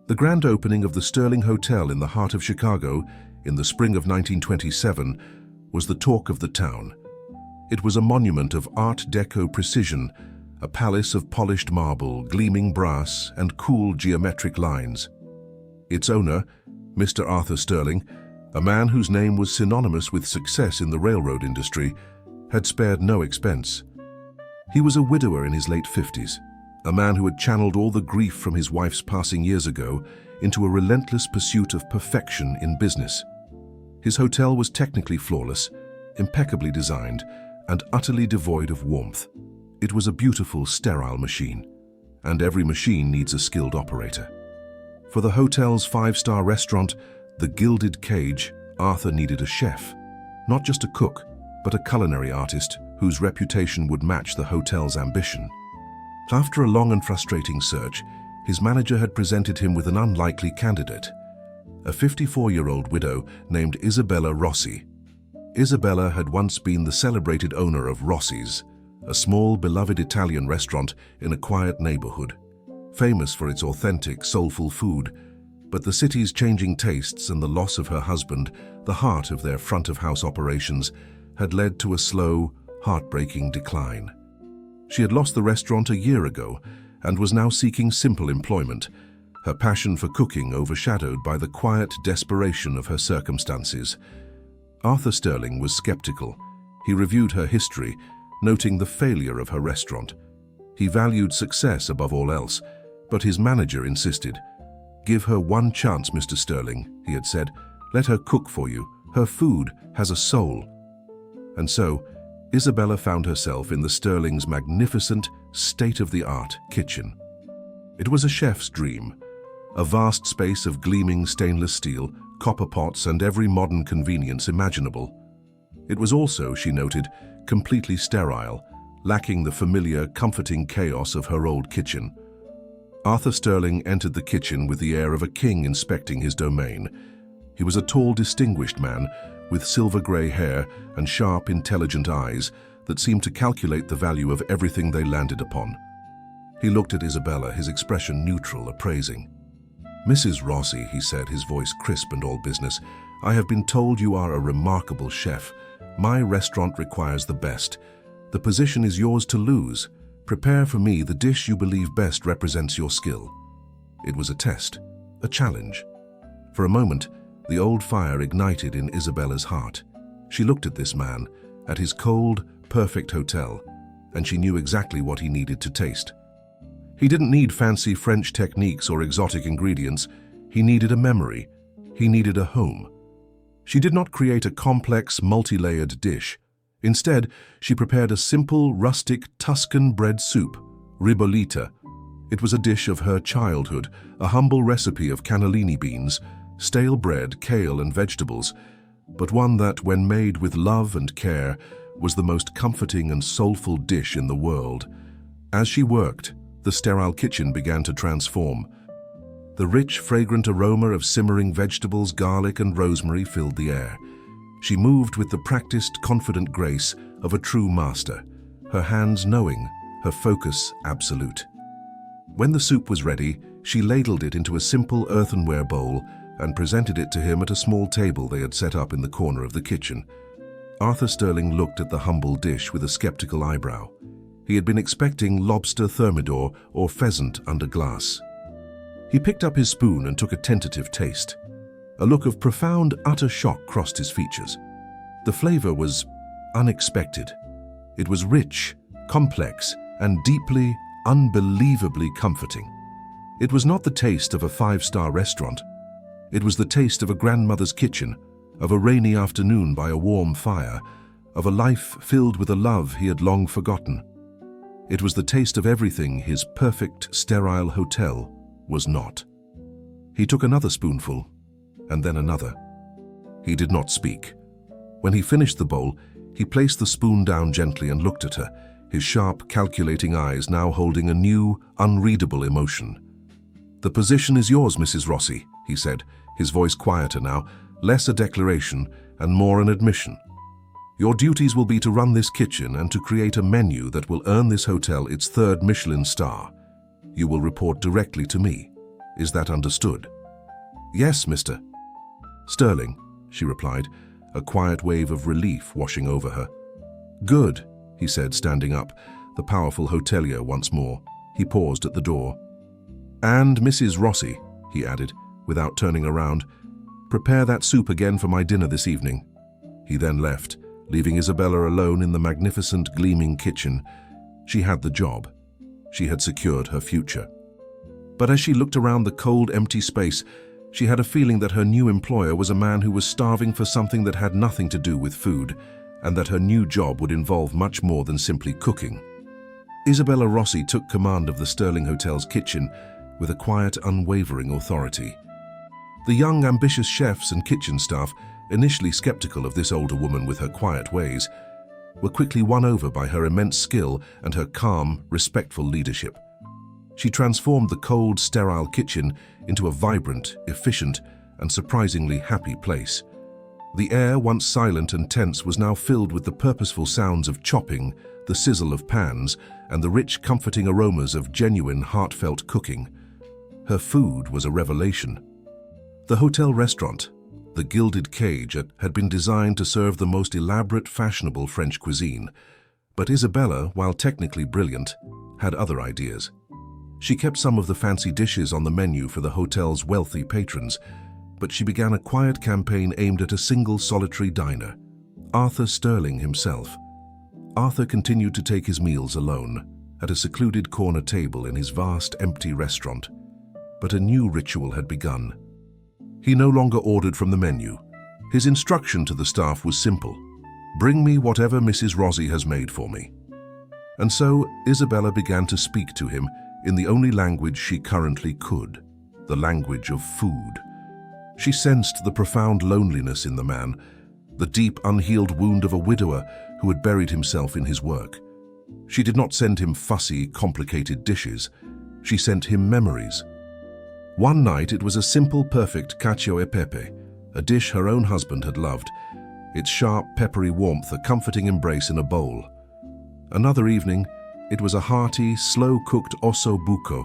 The grand opening of the Sterling Hotel in the heart of Chicago in the spring of 1927 was the talk of the town. It was a monument of Art Deco precision, a palace of polished marble, gleaming brass, and cool geometric lines. Its owner, Mr. Arthur Sterling, a man whose name was synonymous with success in the railroad industry, had spared no expense. He was a widower in his late 50s, a man who had channeled all the grief from his wife's passing years ago into a relentless pursuit of perfection in business. His hotel was technically flawless, impeccably designed, and utterly devoid of warmth. It was a beautiful, sterile machine, and every machine needs a skilled operator. For the hotel's five-star restaurant, the Gilded Cage, Arthur needed a chef, not just a cook, but a culinary artist whose reputation would match the hotel's ambition. After a long and frustrating search, his manager had presented him with an unlikely candidate, a 54-year-old widow named Isabella Rossi. Isabella had once been the celebrated owner of Rossi's, a small, beloved Italian restaurant in a quiet neighborhood, famous for its authentic, soulful food. But the city's changing tastes and the loss of her husband, the heart of their front-of-house operations, had led to a slow, heartbreaking decline. She had lost the restaurant a year ago and was now seeking simple employment, her passion for cooking overshadowed by the quiet desperation of her circumstances. Arthur Sterling was skeptical. He reviewed her history, noting the failure of her restaurant. He valued success above all else, but his manager insisted. "Give her one chance, Mr. Sterling," he had said. "Let her cook for you. Her food has a soul." And so, Isabella found herself in the Sterling's magnificent, state-of-the-art kitchen. It was a chef's dream, a vast space of gleaming stainless steel, copper pots, and every modern convenience imaginable. It was also, she noted, completely sterile, lacking the familiar, comforting chaos of her old kitchen. Arthur Sterling entered the kitchen with the air of a king inspecting his domain. He was a tall, distinguished man with silver-gray hair and sharp, intelligent eyes that seemed to calculate the value of everything they landed upon. He looked at Isabella, his expression neutral, appraising. "Mrs. Rossi," he said, his voice crisp and all business, "I have been told you are a remarkable chef. My restaurant requires the best. The position is yours to lose. Prepare for me the dish you believe best represents your skill." It was a test, a challenge. For a moment, the old fire ignited in Isabella's heart. She looked at this man, at his cold, perfect hotel, and she knew exactly what he needed to taste. He didn't need fancy French techniques or exotic ingredients. He needed a memory. He needed a home. She did not create a complex, multi-layered dish. Instead, she prepared a simple, rustic Tuscan bread soup, ribollita. It was a dish of her childhood, a humble recipe of cannellini beans, stale bread, kale, and vegetables, but one that, when made with love and care, was the most comforting and soulful dish in the world. As she worked, the sterile kitchen began to transform. The rich, fragrant aroma of simmering vegetables, garlic, and rosemary filled the air. She moved with the practiced, confident grace of a true master, her hands knowing, her focus absolute. When the soup was ready, she ladled it into a simple earthenware bowl and presented it to him at a small table they had set up in the corner of the kitchen. Arthur Sterling looked at the humble dish with a skeptical eyebrow. He had been expecting lobster thermidor or pheasant under glass. He picked up his spoon and took a tentative taste. A look of profound, utter shock crossed his features. The flavor was unexpected. It was rich, complex, and deeply, unbelievably comforting. It was not the taste of a five-star restaurant. It was the taste of a grandmother's kitchen, of a rainy afternoon by a warm fire, of a life filled with a love he had long forgotten. It was the taste of everything his perfect, sterile hotel was not. He took another spoonful, and then another. He did not speak. When he finished the bowl, he placed the spoon down gently and looked at her, his sharp, calculating eyes now holding a new, unreadable emotion. "The position is yours, Mrs. Rossi," he said, his voice quieter now, less a declaration and more an admission. "Your duties will be to run this kitchen and to create a menu that will earn this hotel its 3rd Michelin star. You will report directly to me." Is that understood?" "Yes, Mr. Sterling," she replied, a quiet wave of relief washing over her. "Good," he said, standing up, the powerful hotelier once more. He paused at the door. "And Mrs. Rossi," he added, without turning around, "prepare that soup again for my dinner this evening." He then left, leaving Isabella alone in the magnificent, gleaming kitchen. She had the job. She had secured her future. But as she looked around the cold, empty space, she had a feeling that her new employer was a man who was starving for something that had nothing to do with food, and that her new job would involve much more than simply cooking. Isabella Rossi took command of the Sterling Hotel's kitchen with a quiet, unwavering authority. The young, ambitious chefs and kitchen staff, initially skeptical of this older woman with her quiet ways, were quickly won over by her immense skill and her calm, respectful leadership. She transformed the cold, sterile kitchen into a vibrant, efficient, and surprisingly happy place. The air, once silent and tense, was now filled with the purposeful sounds of chopping, the sizzle of pans, and the rich, comforting aromas of genuine, heartfelt cooking. Her food was a revelation. The hotel restaurant, the Gilded Cage, had been designed to serve the most elaborate, fashionable French cuisine. But Isabella, while technically brilliant, had other ideas. She kept some of the fancy dishes on the menu for the hotel's wealthy patrons, but she began a quiet campaign aimed at a single solitary diner, Arthur Sterling himself. Arthur continued to take his meals alone, at a secluded corner table in his vast, empty restaurant. But a new ritual had begun. He no longer ordered from the menu. His instruction to the staff was simple: "Bring me whatever Mrs. Rossi has made for me." And so Isabella began to speak to him in the only language she currently could, the language of food. She sensed the profound loneliness in the man, the deep, unhealed wound of a widower who had buried himself in his work. She did not send him fussy, complicated dishes. She sent him memories. One night it was a simple, perfect cacio e pepe, a dish her own husband had loved, its sharp, peppery warmth a comforting embrace in a bowl. Another evening, it was a hearty, slow-cooked osso buco,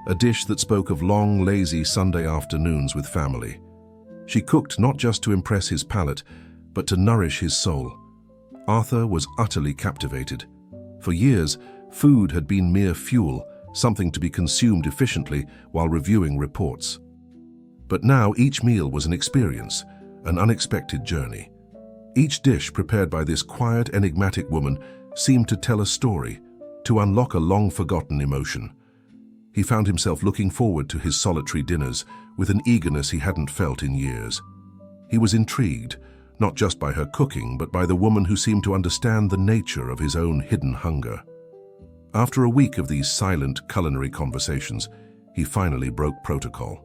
a dish that spoke of long, lazy Sunday afternoons with family. She cooked not just to impress his palate, but to nourish his soul. Arthur was utterly captivated. For years, food had been mere fuel, something to be consumed efficiently while reviewing reports. But now each meal was an experience, an unexpected journey. Each dish prepared by this quiet, enigmatic woman seemed to tell a story, to unlock a long-forgotten emotion. He found himself looking forward to his solitary dinners with an eagerness he hadn't felt in years. He was intrigued, not just by her cooking, but by the woman who seemed to understand the nature of his own hidden hunger. After a week of these silent culinary conversations, he finally broke protocol.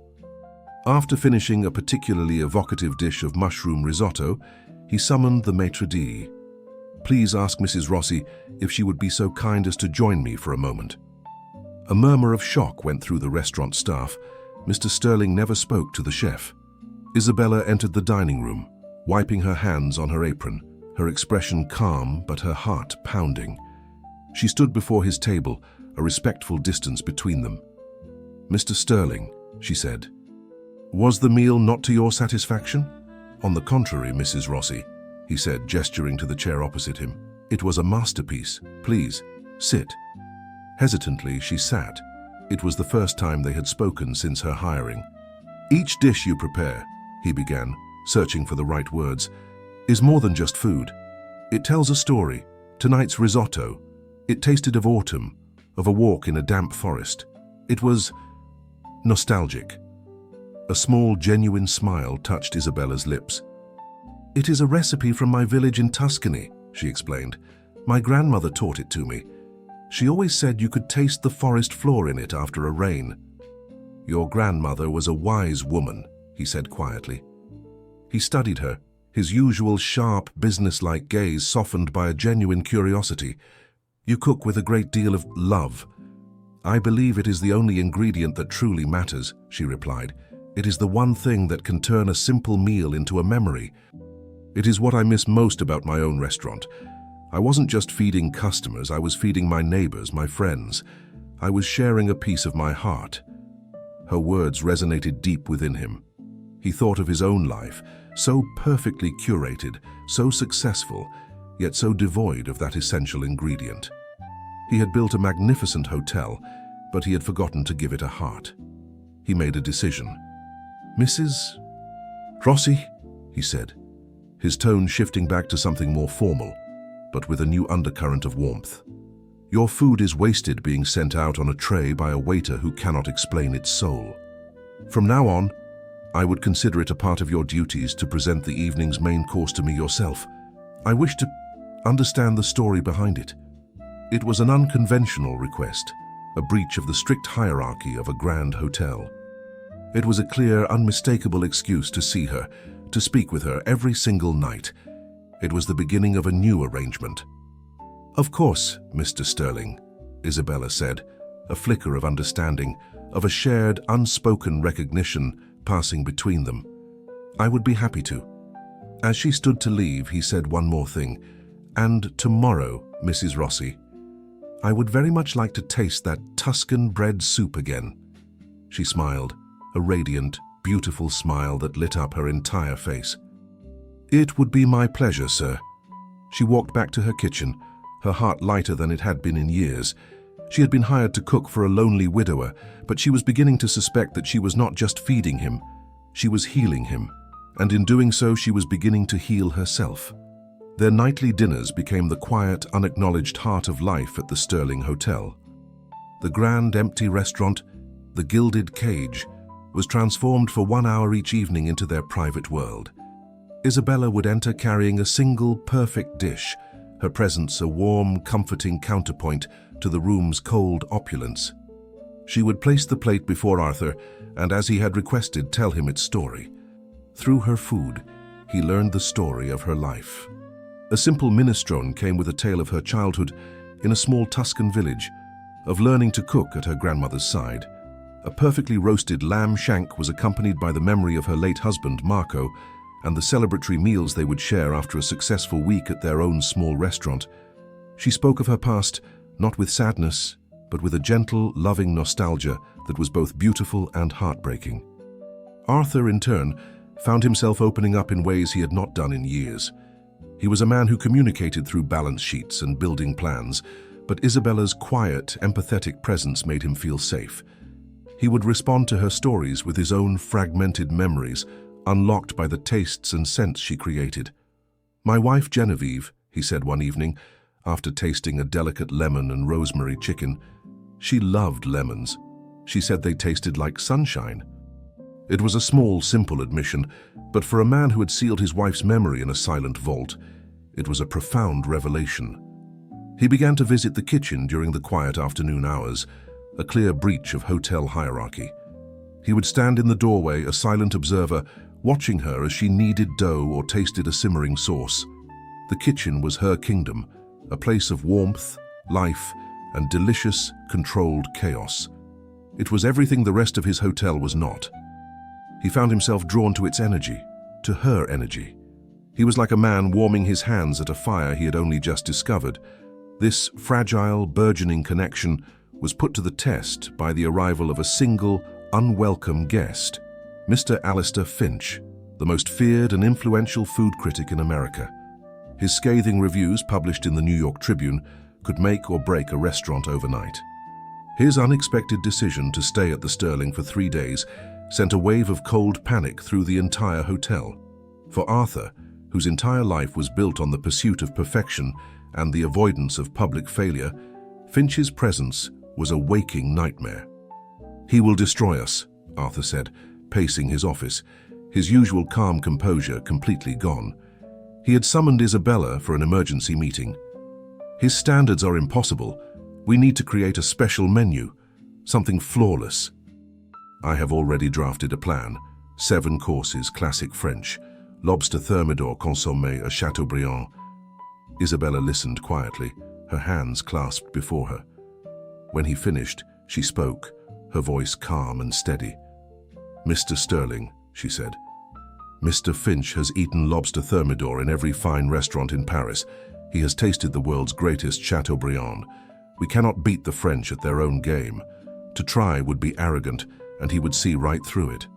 After finishing a particularly evocative dish of mushroom risotto, he summoned the maitre d'. "Please ask Mrs. Rossi if she would be so kind as to join me for a moment." A murmur of shock went through the restaurant staff. Mr. Sterling never spoke to the chef. Isabella entered the dining room, wiping her hands on her apron, her expression calm but her heart pounding. She stood before his table, a respectful distance between them. "Mr. Sterling," she said, "was the meal not to your satisfaction?" "On the contrary, Mrs. Rossi," he said, gesturing to the chair opposite him. "It was a masterpiece. Please, sit." Hesitantly, she sat. It was the first time they had spoken since her hiring. "Each dish you prepare," he began, searching for the right words, "is more than just food. It tells a story. Tonight's risotto. It tasted of autumn, of a walk in a damp forest. It was nostalgic." A small, genuine smile touched Isabella's lips. "It is a recipe from my village in Tuscany," she explained. "My grandmother taught it to me. She always said you could taste the forest floor in it after a rain." "Your grandmother was a wise woman," he said quietly. He studied her, his usual sharp, businesslike gaze softened by a genuine curiosity. "You cook with a great deal of love." "I believe it is the only ingredient that truly matters," she replied. "It is the one thing that can turn a simple meal into a memory. It is what I miss most about my own restaurant. I wasn't just feeding customers, I was feeding my neighbors, my friends. I was sharing a piece of my heart." Her words resonated deep within him. He thought of his own life, so perfectly curated, so successful, yet so devoid of that essential ingredient. He had built a magnificent hotel, but he had forgotten to give it a heart. He made a decision. "Mrs. Rossi," he said, his tone shifting back to something more formal, but with a new undercurrent of warmth. "Your food is wasted being sent out on a tray by a waiter who cannot explain its soul. From now on, I would consider it a part of your duties to present the evening's main course to me yourself. I wish to understand the story behind it." It was an unconventional request, a breach of the strict hierarchy of a grand hotel. It was a clear, unmistakable excuse to see her, to speak with her every single night. It was the beginning of a new arrangement. "Of course, Mr. Sterling," Isabella said, a flicker of understanding, of a shared, unspoken recognition passing between them. "I would be happy to." As she stood to leave, he said one more thing. "And tomorrow, Mrs. Rossi, I would very much like to taste that Tuscan bread soup again." She smiled, a radiant, beautiful smile that lit up her entire face. "It would be my pleasure, sir." She walked back to her kitchen, her heart lighter than it had been in years. She had been hired to cook for a lonely widower, but she was beginning to suspect that she was not just feeding him, she was healing him, and in doing so she was beginning to heal herself. Their nightly dinners became the quiet, unacknowledged heart of life at the Sterling Hotel. The grand, empty restaurant, the gilded cage, was transformed for 1 hour each evening into their private world. Isabella would enter carrying a single, perfect dish, her presence a warm, comforting counterpoint to the room's cold opulence. She would place the plate before Arthur, and as he had requested, tell him its story. Through her food, he learned the story of her life. A simple minestrone came with a tale of her childhood in a small Tuscan village, of learning to cook at her grandmother's side. A perfectly roasted lamb shank was accompanied by the memory of her late husband, Marco, and the celebratory meals they would share after a successful week at their own small restaurant. She spoke of her past, not with sadness, but with a gentle, loving nostalgia that was both beautiful and heartbreaking. Arthur, in turn, found himself opening up in ways he had not done in years. He was a man who communicated through balance sheets and building plans, but Isabella's quiet, empathetic presence made him feel safe. He would respond to her stories with his own fragmented memories, unlocked by the tastes and scents she created. "My wife Genevieve," he said one evening, after tasting a delicate lemon and rosemary chicken. She loved lemons. She said they tasted like sunshine. It was a small, simple admission, but for a man who had sealed his wife's memory in a silent vault, it was a profound revelation. He began to visit the kitchen during the quiet afternoon hours, a clear breach of hotel hierarchy. He would stand in the doorway, a silent observer, watching her as she kneaded dough or tasted a simmering sauce. The kitchen was her kingdom, a place of warmth, life, and delicious, controlled chaos. It was everything the rest of his hotel was not. He found himself drawn to its energy, to her energy. He was like a man warming his hands at a fire he had only just discovered. This fragile, burgeoning connection was put to the test by the arrival of a single, unwelcome guest, Mr. Alistair Finch, the most feared and influential food critic in America. His scathing reviews, published in the New York Tribune, could make or break a restaurant overnight. His unexpected decision to stay at the Sterling for 3 days sent a wave of cold panic through the entire hotel. For Arthur, whose entire life was built on the pursuit of perfection and the avoidance of public failure, Finch's presence was a waking nightmare. "He will destroy us," Arthur said, pacing his office, his usual calm composure completely gone. He had summoned Isabella for an emergency meeting. "His standards are impossible. We need to create a special menu, something flawless." "I have already drafted a plan. 7 courses, classic French, lobster thermidor consommé à Chateaubriand." Isabella listened quietly, her hands clasped before her. When he finished, she spoke, her voice calm and steady. "Mr. Sterling," she said, "Mr. Finch has eaten lobster thermidor in every fine restaurant in Paris. He has tasted the world's greatest Chateaubriand. We cannot beat the French at their own game. To try would be arrogant, and he would see right through it.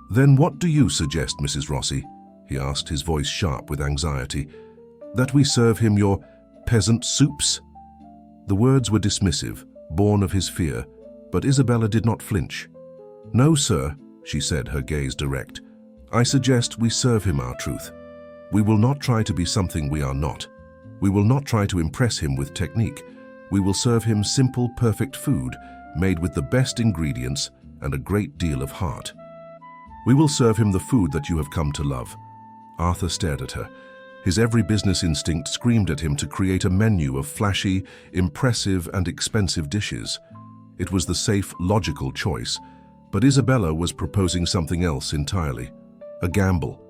"Then what do you suggest, Mrs. Rossi?" he asked, his voice sharp with anxiety. "That we serve him your peasant soups?" The words were dismissive, born of his fear, but Isabella did not flinch. "No, sir," she said, her gaze direct. "I suggest we serve him our truth. We will not try to be something we are not. We will not try to impress him with technique. We will serve him simple, perfect food, made with the best ingredients and a great deal of heart. We will serve him the food that you have come to love." Arthur stared at her. His every business instinct screamed at him to create a menu of flashy, impressive, and expensive dishes. It was the safe, logical choice, but Isabella was proposing something else entirely. A gamble,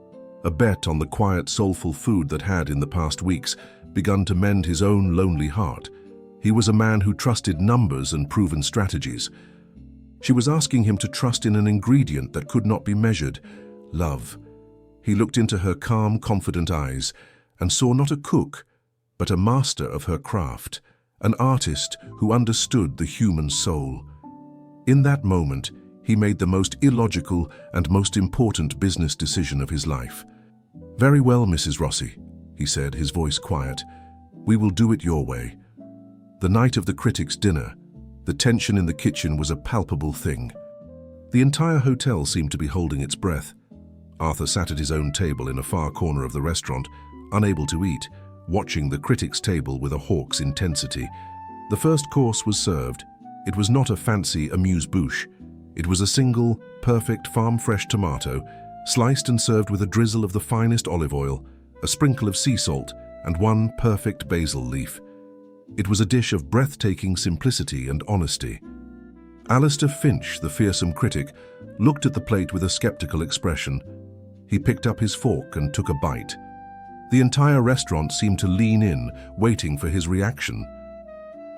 a bet on the quiet, soulful food that had, in the past weeks, begun to mend his own lonely heart. He was a man who trusted numbers and proven strategies. She was asking him to trust in an ingredient that could not be measured: love. He looked into her calm, confident eyes and saw not a cook, but a master of her craft, an artist who understood the human soul. In that moment, he made the most illogical and most important business decision of his life. "Very well, Mrs. Rossi," he said, his voice quiet. "We will do it your way." The night of the critics' dinner, the tension in the kitchen was a palpable thing. The entire hotel seemed to be holding its breath. Arthur sat at his own table in a far corner of the restaurant, unable to eat, watching the critics' table with a hawk's intensity. The first course was served. It was not a fancy amuse-bouche. It was a single, perfect, farm-fresh tomato, sliced and served with a drizzle of the finest olive oil, a sprinkle of sea salt, and one perfect basil leaf. It was a dish of breathtaking simplicity and honesty. Alistair Finch, the fearsome critic, looked at the plate with a skeptical expression. He picked up his fork and took a bite. The entire restaurant seemed to lean in, waiting for his reaction.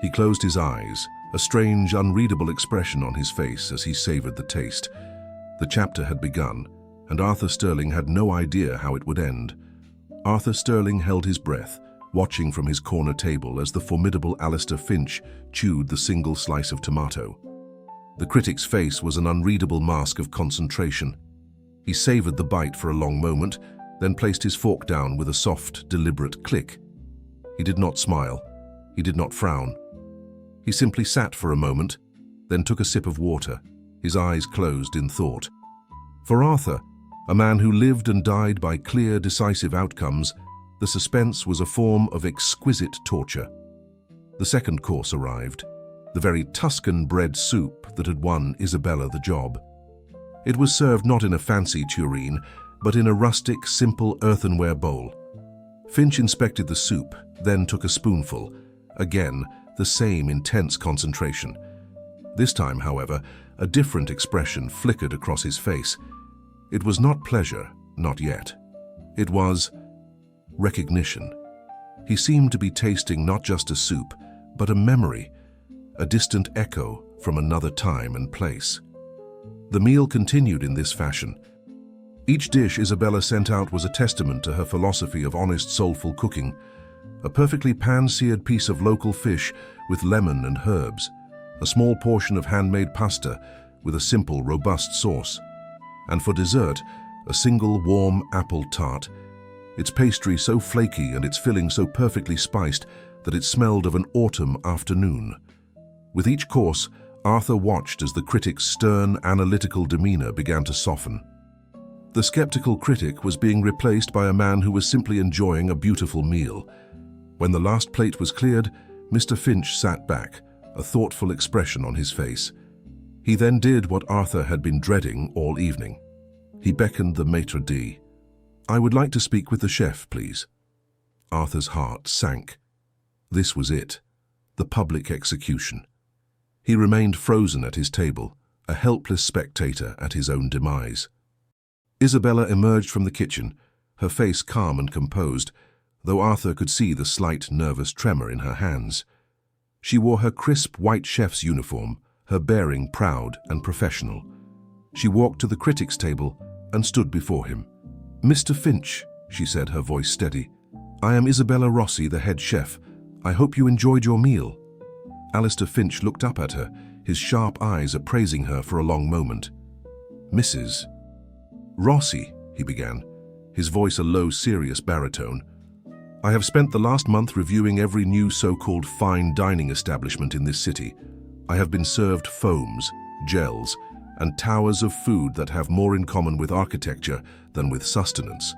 He closed his eyes, a strange, unreadable expression on his face as he savored the taste. The chapter had begun, and Arthur Sterling had no idea how it would end. Arthur Sterling held his breath, watching from his corner table as the formidable Alistair Finch chewed the single slice of tomato. The critic's face was an unreadable mask of concentration. He savored the bite for a long moment, then placed his fork down with a soft, deliberate click. He did not smile. He did not frown. He simply sat for a moment, then took a sip of water, his eyes closed in thought. For Arthur, a man who lived and died by clear, decisive outcomes, the suspense was a form of exquisite torture. The second course arrived, the very Tuscan bread soup that had won Isabella the job. It was served not in a fancy tureen, but in a rustic, simple earthenware bowl. Finch inspected the soup, then took a spoonful. Again, the same intense concentration. This time, however, a different expression flickered across his face. It was not pleasure, not yet. It was recognition. He seemed to be tasting not just a soup, but a memory, a distant echo from another time and place. The meal continued in this fashion. Each dish Isabella sent out was a testament to her philosophy of honest, soulful cooking. A perfectly pan-seared piece of local fish with lemon and herbs, a small portion of handmade pasta with a simple, robust sauce, and for dessert, a single warm apple tart, its pastry so flaky and its filling so perfectly spiced that it smelled of an autumn afternoon. With each course, Arthur watched as the critic's stern, analytical demeanor began to soften. The skeptical critic was being replaced by a man who was simply enjoying a beautiful meal. When the last plate was cleared, Mr. Finch sat back, a thoughtful expression on his face. He then did what Arthur had been dreading all evening. He beckoned the maitre d'. "I would like to speak with the chef, please." Arthur's heart sank. This was it, the public execution. He remained frozen at his table, a helpless spectator at his own demise. Isabella emerged from the kitchen, her face calm and composed, though Arthur could see the slight nervous tremor in her hands. She wore her crisp white chef's uniform, her bearing proud and professional. She walked to the critic's table and stood before him. "Mr. Finch," she said, her voice steady, "I am Isabella Rossi, the head chef. I hope you enjoyed your meal." Alistair Finch looked up at her, his sharp eyes appraising her for a long moment. "Mrs. Rossi," he began, his voice a low, serious baritone. "I have spent the last month reviewing every new so-called fine dining establishment in this city. I have been served foams, gels, and towers of food that have more in common with architecture than with sustenance.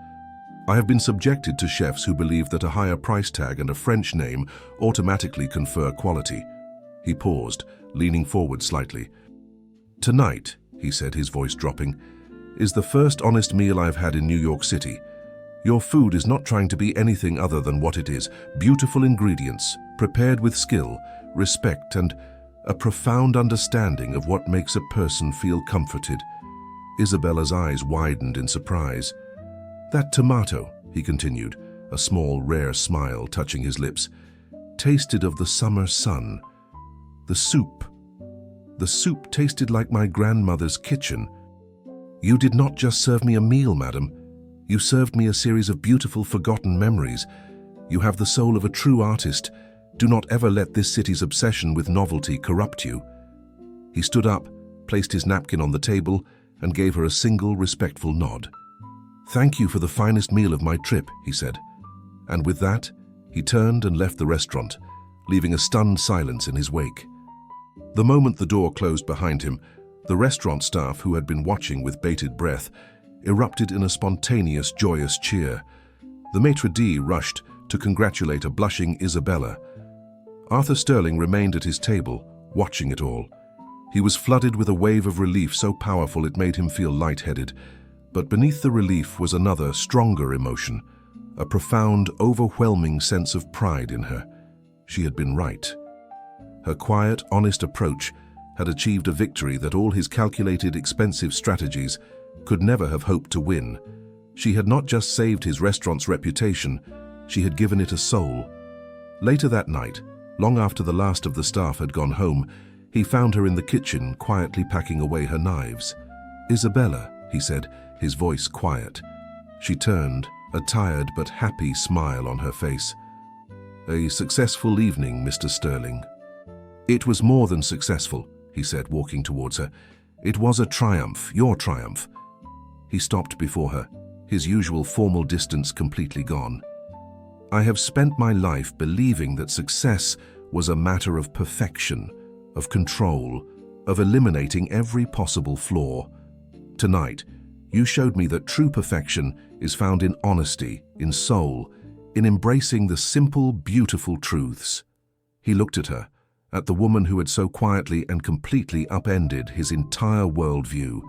I have been subjected to chefs who believe that a higher price tag and a French name automatically confer quality." He paused, leaning forward slightly. "Tonight," he said, his voice dropping, "is the first honest meal I've had in New York City. Your food is not trying to be anything other than what it is: beautiful ingredients, prepared with skill, respect, and a profound understanding of what makes a person feel comforted." Isabella's eyes widened in surprise. "That tomato," he continued, a small, rare smile touching his lips, "tasted of the summer sun. The soup tasted like my grandmother's kitchen. You did not just serve me a meal, madam. You served me a series of beautiful, forgotten memories. You have the soul of a true artist. Do not ever let this city's obsession with novelty corrupt you." He stood up, placed his napkin on the table, and gave her a single, respectful nod. "Thank you for the finest meal of my trip," he said. And with that, he turned and left the restaurant, leaving a stunned silence in his wake. The moment the door closed behind him, the restaurant staff, who had been watching with bated breath, erupted in a spontaneous, joyous cheer. The maitre d' rushed to congratulate a blushing Isabella. Arthur Sterling remained at his table, watching it all. He was flooded with a wave of relief so powerful it made him feel lightheaded. But beneath the relief was another, stronger emotion, a profound, overwhelming sense of pride in her. She had been right. Her quiet, honest approach had achieved a victory that all his calculated, expensive strategies could never have hoped to win. She had not just saved his restaurant's reputation, she had given it a soul. Later that night, long after the last of the staff had gone home, he found her in the kitchen, quietly packing away her knives. "Isabella," he said, his voice quiet. She turned, a tired but happy smile on her face. "A successful evening, Mr. Sterling." "It was more than successful," he said, walking towards her. "It was a triumph, your triumph." He stopped before her, his usual formal distance completely gone. "I have spent my life believing that success was a matter of perfection, of control, of eliminating every possible flaw. Tonight, you showed me that true perfection is found in honesty, in soul, in embracing the simple, beautiful truths." He looked at her, at the woman who had so quietly and completely upended his entire worldview.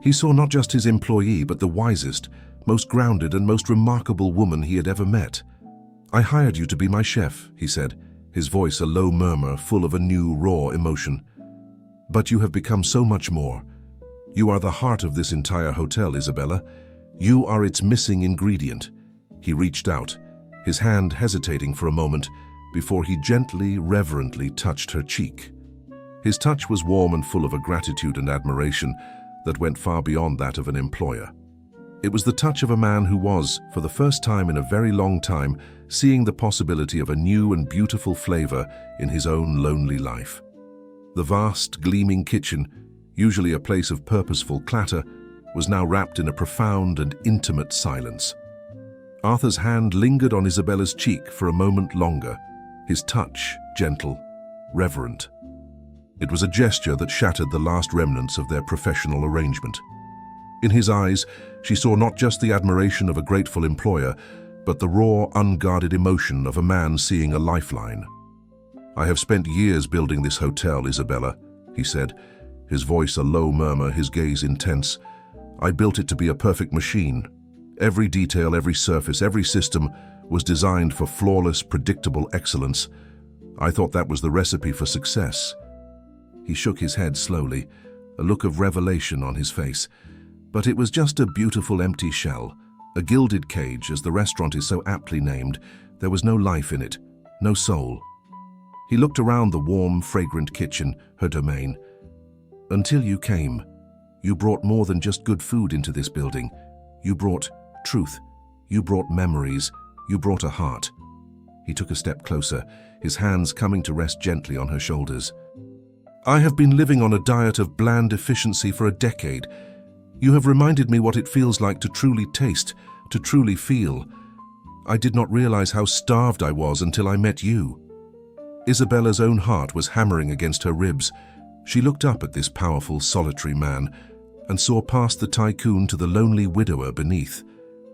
He saw not just his employee, but the wisest, most grounded and most remarkable woman he had ever met. "I hired you to be my chef," he said, his voice a low murmur full of a new, raw emotion. "But you have become so much more. You are the heart of this entire hotel, Isabella. You are its missing ingredient." He reached out, his hand hesitating for a moment before he gently, reverently touched her cheek. His touch was warm and full of a gratitude and admiration that went far beyond that of an employer. It was the touch of a man who was, for the first time in a very long time, seeing the possibility of a new and beautiful flavor in his own lonely life. The vast, gleaming kitchen, usually a place of purposeful clatter, was now wrapped in a profound and intimate silence. Arthur's hand lingered on Isabella's cheek for a moment longer, his touch gentle, reverent. It was a gesture that shattered the last remnants of their professional arrangement. In his eyes, she saw not just the admiration of a grateful employer, but the raw, unguarded emotion of a man seeing a lifeline. "I have spent years building this hotel, Isabella," he said, his voice a low murmur, his gaze intense. "I built it to be a perfect machine. Every detail, every surface, every system was designed for flawless, predictable excellence. I thought that was the recipe for success." He shook his head slowly, a look of revelation on his face. "But it was just a beautiful empty shell, a gilded cage, as the restaurant is so aptly named. There was no life in it, no soul." He looked around the warm, fragrant kitchen, her domain. "Until you came, you brought more than just good food into this building. You brought truth, you brought memories, you brought a heart." He took a step closer, his hands coming to rest gently on her shoulders. "I have been living on a diet of bland efficiency for a decade. You have reminded me what it feels like to truly taste, to truly feel. I did not realize how starved I was until I met you." Isabella's own heart was hammering against her ribs. She looked up at this powerful, solitary man and saw past the tycoon to the lonely widower beneath.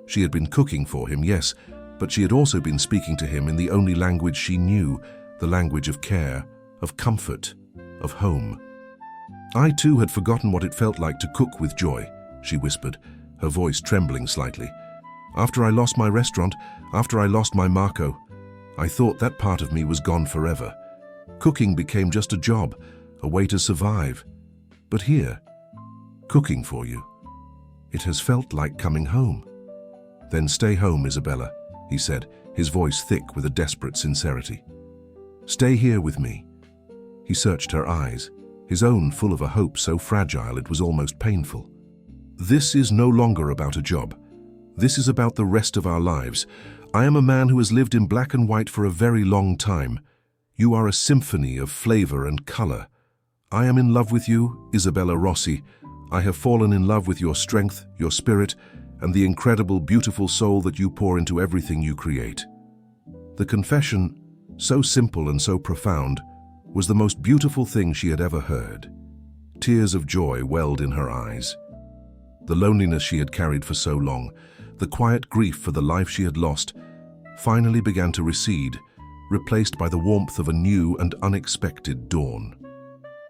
She had been cooking for him, yes, but she had also been speaking to him in the only language she knew, the language of care, of comfort, of home. "I too had forgotten what it felt like to cook with joy," she whispered, her voice trembling slightly. "After I lost my restaurant, after I lost my Marco, I thought that part of me was gone forever. Cooking became just a job, a way to survive. But here, cooking for you, it has felt like coming home." "Then stay home, Isabella," he said, his voice thick with a desperate sincerity. "Stay here with me." He searched her eyes, his own full of a hope so fragile it was almost painful. "This is no longer about a job. This is about the rest of our lives. I am a man who has lived in black and white for a very long time. You are a symphony of flavor and color. I am in love with you, Isabella Rossi. I have fallen in love with your strength, your spirit, and the incredible, beautiful soul that you pour into everything you create." The confession, so simple and so profound, was the most beautiful thing she had ever heard. Tears of joy welled in her eyes. The loneliness she had carried for so long, the quiet grief for the life she had lost, finally began to recede, replaced by the warmth of a new and unexpected dawn.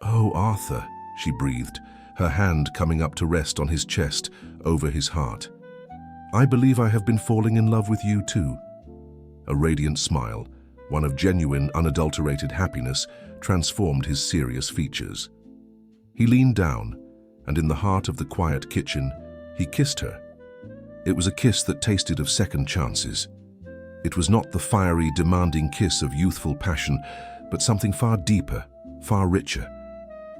"Oh, Arthur," she breathed, her hand coming up to rest on his chest, over his heart. "I believe I have been falling in love with you too." A radiant smile, one of genuine, unadulterated happiness, transformed his serious features. He leaned down, and in the heart of the quiet kitchen, he kissed her. It was a kiss that tasted of second chances. It was not the fiery, demanding kiss of youthful passion, but something far deeper, far richer.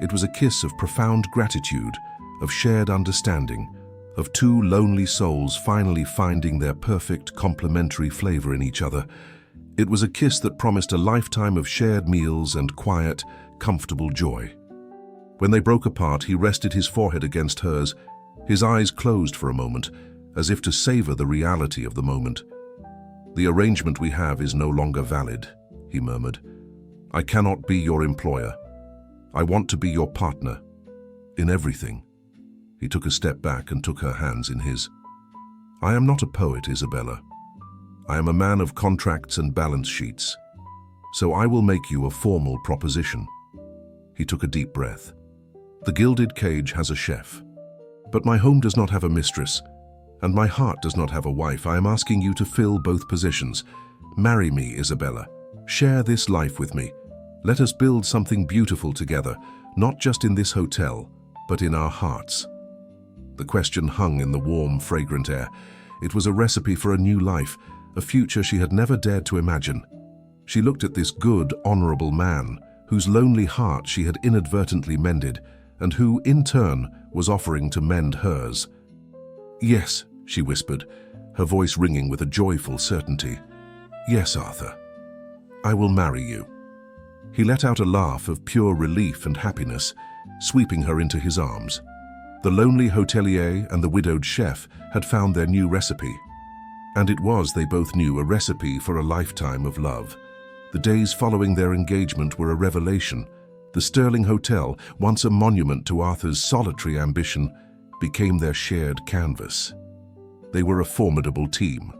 It was a kiss of profound gratitude, of shared understanding, of two lonely souls finally finding their perfect complementary flavor in each other. It was a kiss that promised a lifetime of shared meals and quiet, comfortable joy. When they broke apart, he rested his forehead against hers, his eyes closed for a moment, as if to savor the reality of the moment. "The arrangement we have is no longer valid," he murmured. "I cannot be your employer. I want to be your partner, in everything." He took a step back and took her hands in his. "I am not a poet, Isabella. I am a man of contracts and balance sheets. So I will make you a formal proposition." He took a deep breath. "The Gilded Cage has a chef. But my home does not have a mistress, and my heart does not have a wife. I am asking you to fill both positions. Marry me, Isabella. Share this life with me. Let us build something beautiful together, not just in this hotel, but in our hearts." The question hung in the warm, fragrant air. It was a recipe for a new life, a future she had never dared to imagine. She looked at this good, honorable man, whose lonely heart she had inadvertently mended, and who, in turn, was offering to mend hers. "Yes," she whispered, her voice ringing with a joyful certainty. "Yes, Arthur. I will marry you." He let out a laugh of pure relief and happiness, sweeping her into his arms. The lonely hotelier and the widowed chef had found their new recipe. And it was, they both knew, a recipe for a lifetime of love. The days following their engagement were a revelation. The Sterling Hotel, once a monument to Arthur's solitary ambition, became their shared canvas. They were a formidable team.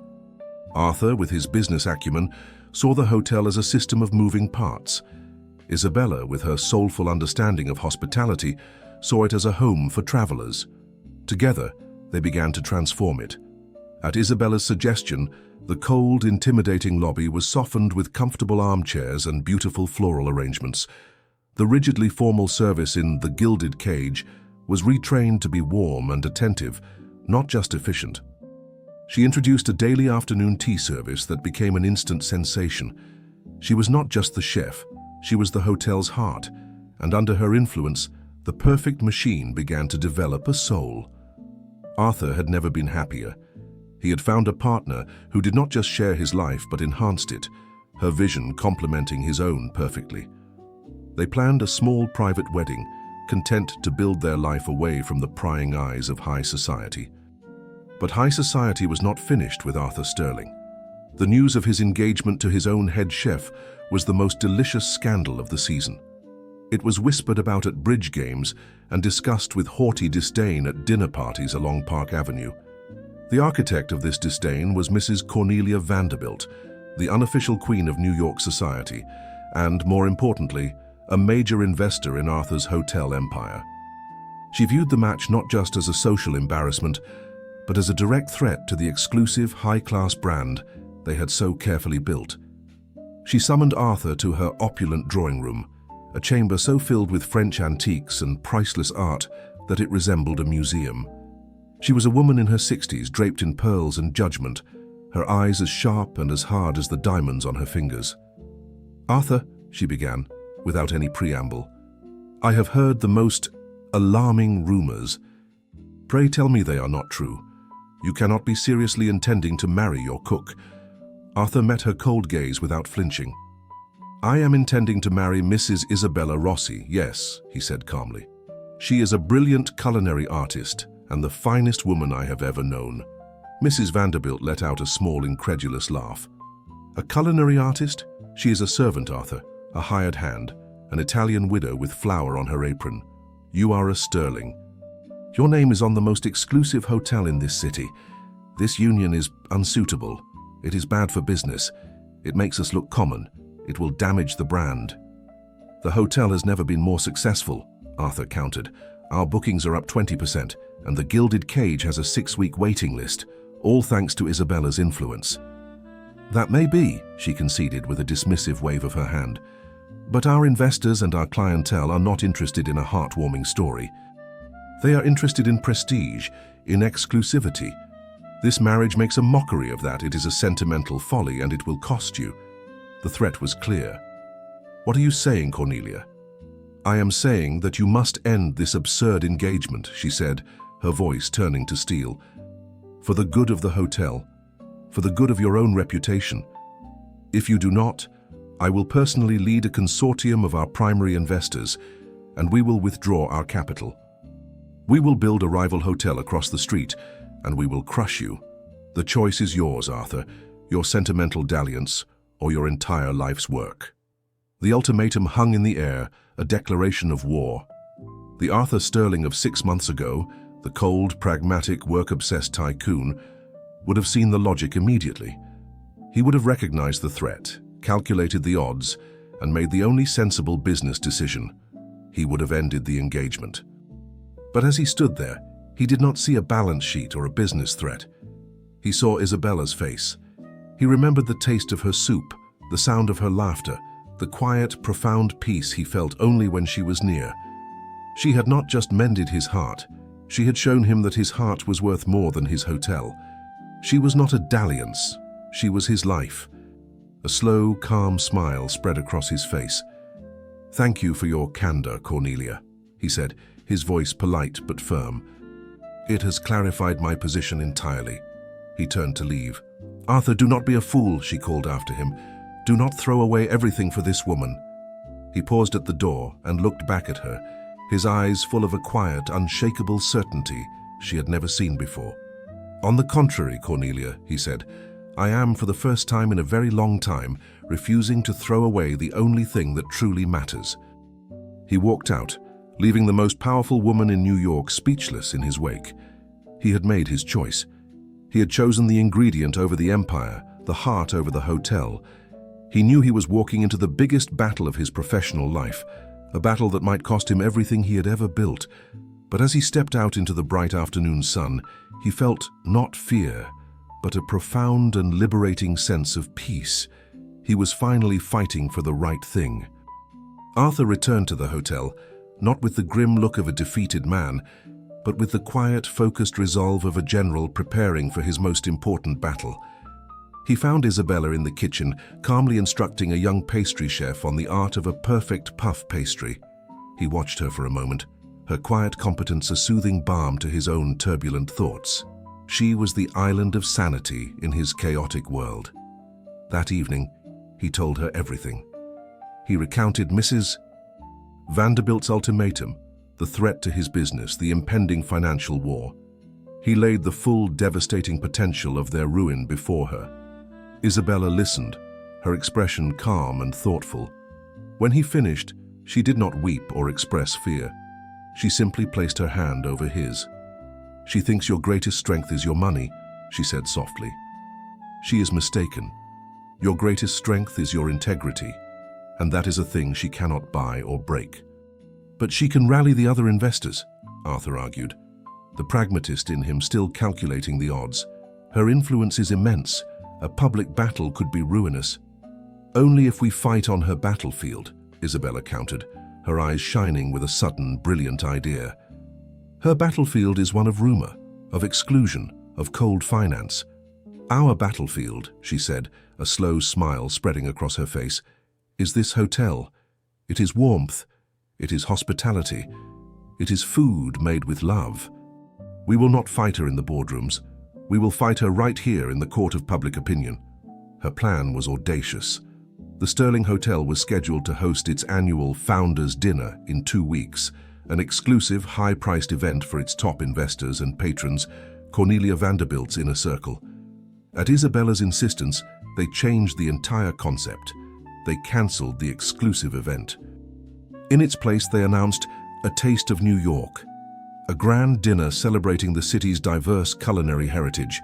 Arthur, with his business acumen, saw the hotel as a system of moving parts. Isabella, with her soulful understanding of hospitality, saw it as a home for travelers. Together, they began to transform it. At Isabella's suggestion, the cold, intimidating lobby was softened with comfortable armchairs and beautiful floral arrangements. The rigidly formal service in the Gilded Cage was retrained to be warm and attentive, not just efficient. She introduced a daily afternoon tea service that became an instant sensation. She was not just the chef, she was the hotel's heart, and under her influence, the perfect machine began to develop a soul. Arthur had never been happier. He had found a partner who did not just share his life but enhanced it, her vision complementing his own perfectly. They planned a small private wedding, content to build their life away from the prying eyes of high society. But high society was not finished with Arthur Sterling. The news of his engagement to his own head chef was the most delicious scandal of the season. It was whispered about at bridge games and discussed with haughty disdain at dinner parties along Park Avenue. The architect of this disdain was Mrs. Cornelia Vanderbilt, the unofficial queen of New York society, and, more importantly, a major investor in Arthur's hotel empire. She viewed the match not just as a social embarrassment, but as a direct threat to the exclusive, high-class brand they had so carefully built. She summoned Arthur to her opulent drawing room, a chamber so filled with French antiques and priceless art that it resembled a museum. She was a woman in her 60s, draped in pearls and judgment, her eyes as sharp and as hard as the diamonds on her fingers. "Arthur," she began, without any preamble, "I have heard the most alarming rumors. Pray tell me they are not true. You cannot be seriously intending to marry your cook." Arthur met her cold gaze without flinching. "I am intending to marry Mrs. Isabella Rossi, yes," he said calmly. "She is a brilliant culinary artist and the finest woman I have ever known." Mrs. Vanderbilt let out a small, incredulous laugh. "A culinary artist? She is a servant, Arthur, a hired hand, an Italian widow with flour on her apron. You are a Sterling. Your name is on the most exclusive hotel in this city. This union is unsuitable. It is bad for business. It makes us look common. It will damage the brand." "The hotel has never been more successful," Arthur countered. "Our bookings are up 20%, and the Gilded Cage has a 6-week waiting list, all thanks to Isabella's influence." "That may be," she conceded with a dismissive wave of her hand. "But our investors and our clientele are not interested in a heartwarming story. They are interested in prestige, in exclusivity. This marriage makes a mockery of that. It is a sentimental folly, and it will cost you." The threat was clear. "What are you saying, Cornelia?" "I am saying that you must end this absurd engagement," she said, her voice turning to steel. "For the good of the hotel, for the good of your own reputation. If you do not, I will personally lead a consortium of our primary investors, and we will withdraw our capital. We will build a rival hotel across the street, and we will crush you. The choice is yours, Arthur, your sentimental dalliance or your entire life's work." The ultimatum hung in the air, a declaration of war. The Arthur Sterling of 6 months ago, the cold, pragmatic, work-obsessed tycoon, would have seen the logic immediately. He would have recognized the threat, calculated the odds, and made the only sensible business decision. He would have ended the engagement. But as he stood there, he did not see a balance sheet or a business threat. He saw Isabella's face. He remembered the taste of her soup, the sound of her laughter, the quiet, profound peace he felt only when she was near. She had not just mended his heart, she had shown him that his heart was worth more than his hotel. She was not a dalliance, she was his life. A slow, calm smile spread across his face. "Thank you for your candor, Cornelia," he said, his voice polite but firm. "It has clarified my position entirely." He turned to leave. "Arthur, do not be a fool," she called after him. "Do not throw away everything for this woman." He paused at the door and looked back at her, his eyes full of a quiet, unshakable certainty she had never seen before. "On the contrary, Cornelia," he said, "I am, for the first time in a very long time, refusing to throw away the only thing that truly matters." He walked out, leaving the most powerful woman in New York speechless in his wake. He had made his choice. He had chosen the ingredient over the empire, the heart over the hotel. He knew he was walking into the biggest battle of his professional life, a battle that might cost him everything he had ever built. But as he stepped out into the bright afternoon sun, he felt not fear, but a profound and liberating sense of peace. He was finally fighting for the right thing. Arthur returned to the hotel, not with the grim look of a defeated man, but with the quiet, focused resolve of a general preparing for his most important battle. He found Isabella in the kitchen, calmly instructing a young pastry chef on the art of a perfect puff pastry. He watched her for a moment, her quiet competence a soothing balm to his own turbulent thoughts. She was the island of sanity in his chaotic world. That evening, He told her everything. He recounted Mrs. Vanderbilt's ultimatum, the threat to his business, the impending financial war. He laid the full, devastating potential of their ruin before her. Isabella listened, her expression calm and thoughtful. When he finished, she did not weep or express fear. She simply placed her hand over his. "She thinks your greatest strength is your money," she said softly. "She is mistaken. Your greatest strength is your integrity, and that is a thing she cannot buy or break." "But she can rally the other investors," Arthur argued, the pragmatist in him still calculating the odds. "Her influence is immense. A public battle could be ruinous." "Only if we fight on her battlefield," Isabella countered, her eyes shining with a sudden, brilliant idea. "Her battlefield is one of rumor, of exclusion, of cold finance. Our battlefield," she said, a slow smile spreading across her face, "is this hotel. It is warmth. It is hospitality. It is food made with love. We will not fight her in the boardrooms. We will fight her right here in the court of public opinion." Her plan was audacious. The Sterling Hotel was scheduled to host its annual Founders' Dinner in 2 weeks, an exclusive, high-priced event for its top investors and patrons, Cornelia Vanderbilt's inner circle. At Isabella's insistence, they changed the entire concept. They cancelled the exclusive event. In its place, they announced a taste of New York, a grand dinner celebrating the city's diverse culinary heritage.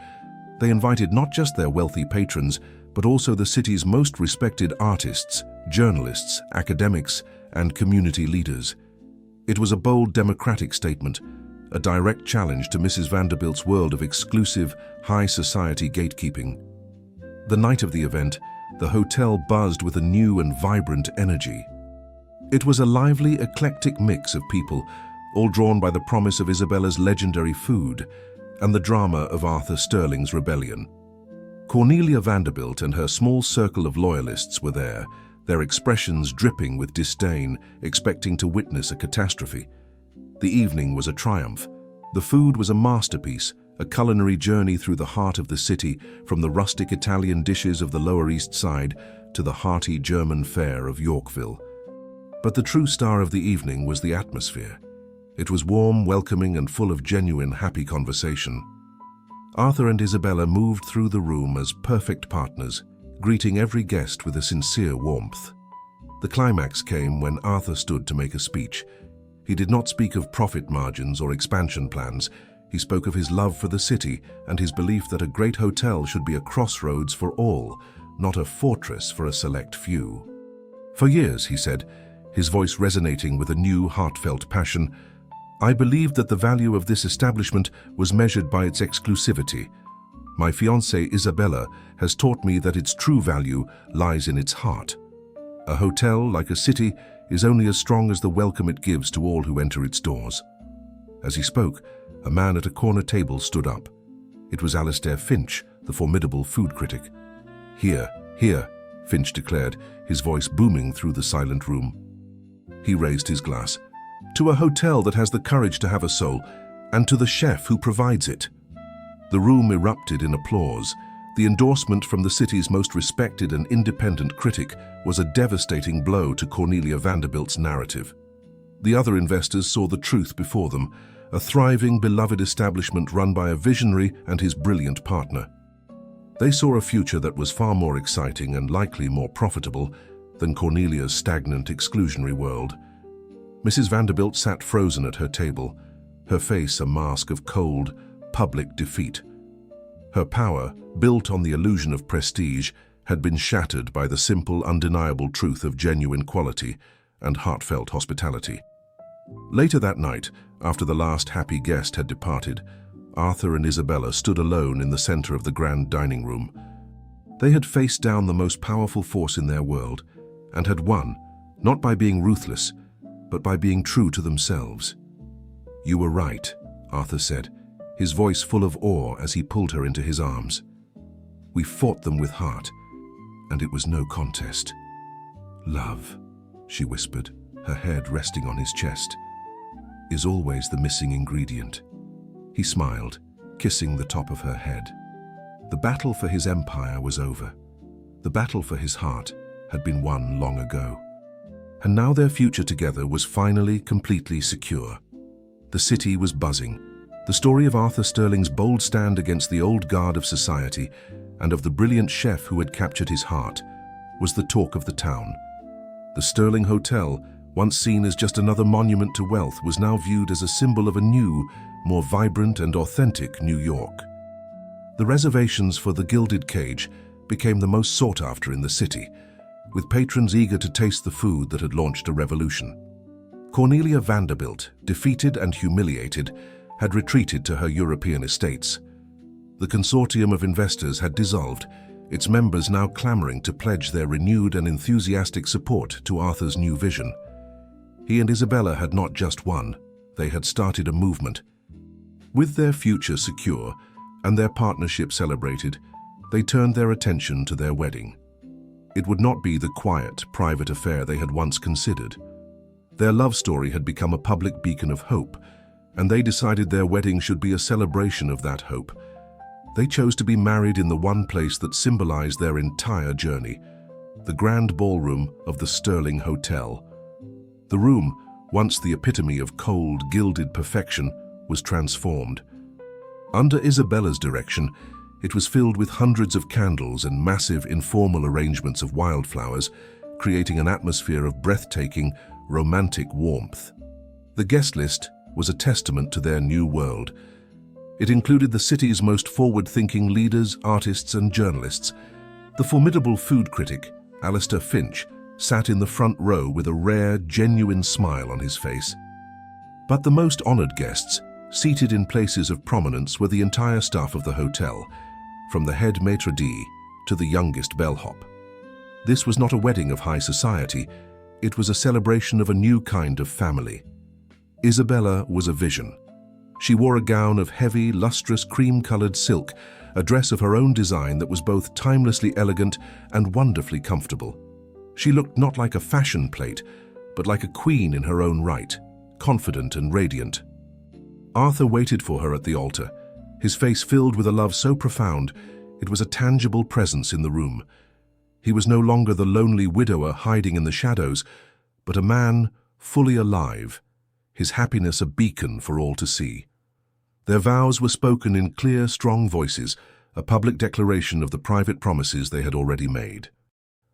They invited not just their wealthy patrons, but also the city's most respected artists, journalists, academics, and community leaders. It was a bold democratic statement, a direct challenge to Mrs. Vanderbilt's world of exclusive, high society gatekeeping. The night of the event, the hotel buzzed with a new and vibrant energy. It was a lively, eclectic mix of people, all drawn by the promise of Isabella's legendary food and the drama of Arthur Sterling's rebellion. Cornelia Vanderbilt and her small circle of loyalists were there, their expressions dripping with disdain, expecting to witness a catastrophe. The evening was a triumph. The food was a masterpiece, a culinary journey through the heart of the city, from the rustic Italian dishes of the Lower East Side to the hearty German fare of Yorkville. But the true star of the evening was the atmosphere. It was warm, welcoming, and full of genuine, happy conversation. Arthur and Isabella moved through the room as perfect partners, greeting every guest with a sincere warmth. The climax came when Arthur stood to make a speech. He did not speak of profit margins or expansion plans. He spoke of his love for the city and his belief that a great hotel should be a crossroads for all, not a fortress for a select few. "For years," he said, his voice resonating with a new, heartfelt passion, "I believed that the value of this establishment was measured by its exclusivity. My fiancée Isabella has taught me that its true value lies in its heart. A hotel, like a city, is only as strong as the welcome it gives to all who enter its doors." As he spoke, a man at a corner table stood up. It was Alistair Finch, the formidable food critic. "Here, here," Finch declared, his voice booming through the silent room. He raised his glass. "To a hotel that has the courage to have a soul, and to the chef who provides it." The room erupted in applause. The endorsement from the city's most respected and independent critic was a devastating blow to Cornelia Vanderbilt's narrative. The other investors saw the truth before them, a thriving, beloved establishment run by a visionary and his brilliant partner. They saw a future that was far more exciting and likely more profitable than Cornelia's stagnant, exclusionary world. Mrs. Vanderbilt sat frozen at her table, her face a mask of cold, public defeat. Her power, built on the illusion of prestige, had been shattered by the simple, undeniable truth of genuine quality and heartfelt hospitality. Later that night, after the last happy guest had departed, Arthur and Isabella stood alone in the center of the grand dining room. They had faced down the most powerful force in their world and had won, not by being ruthless, but by being true to themselves. "You were right," Arthur said, his voice full of awe as he pulled her into his arms. "We fought them with heart, and it was no contest." "Love," she whispered, her head resting on his chest, "is always the missing ingredient." He smiled, kissing the top of her head. The battle for his empire was over. The battle for his heart had been won long ago. And now their future together was finally completely secure. The city was buzzing. The story of Arthur Sterling's bold stand against the old guard of society and of the brilliant chef who had captured his heart was the talk of the town. The Sterling Hotel, once seen as just another monument to wealth, was now viewed as a symbol of a new, more vibrant and authentic New York. The reservations for the Gilded Cage became the most sought after in the city, with patrons eager to taste the food that had launched a revolution. Cornelia Vanderbilt, defeated and humiliated, had retreated to her European estates. The consortium of investors had dissolved, its members now clamoring to pledge their renewed and enthusiastic support to Arthur's new vision. He and Isabella had not just won, they had started a movement. With their future secure and their partnership celebrated, they turned their attention to their wedding. It would not be the quiet, private affair they had once considered. Their love story had become a public beacon of hope, and they decided their wedding should be a celebration of that hope. They chose to be married in the one place that symbolized their entire journey, the grand ballroom of the Sterling Hotel. The room, once the epitome of cold, gilded perfection, was transformed. Under Isabella's direction, it was filled with hundreds of candles and massive informal arrangements of wildflowers, creating an atmosphere of breathtaking, romantic warmth. The guest list was a testament to their new world. It included the city's most forward-thinking leaders, artists, and journalists. The formidable food critic, Alistair Finch, sat in the front row with a rare, genuine smile on his face. But the most honored guests, seated in places of prominence, were the entire staff of the hotel, from the head maitre d' to the youngest bellhop. This was not a wedding of high society, it was a celebration of a new kind of family. Isabella was a vision. She wore a gown of heavy, lustrous, cream-colored silk, a dress of her own design that was both timelessly elegant and wonderfully comfortable. She looked not like a fashion plate, but like a queen in her own right, confident and radiant. Arthur waited for her at the altar, his face filled with a love so profound it was a tangible presence in the room. He was no longer the lonely widower hiding in the shadows, but a man fully alive, his happiness a beacon for all to see. Their vows were spoken in clear, strong voices, a public declaration of the private promises they had already made.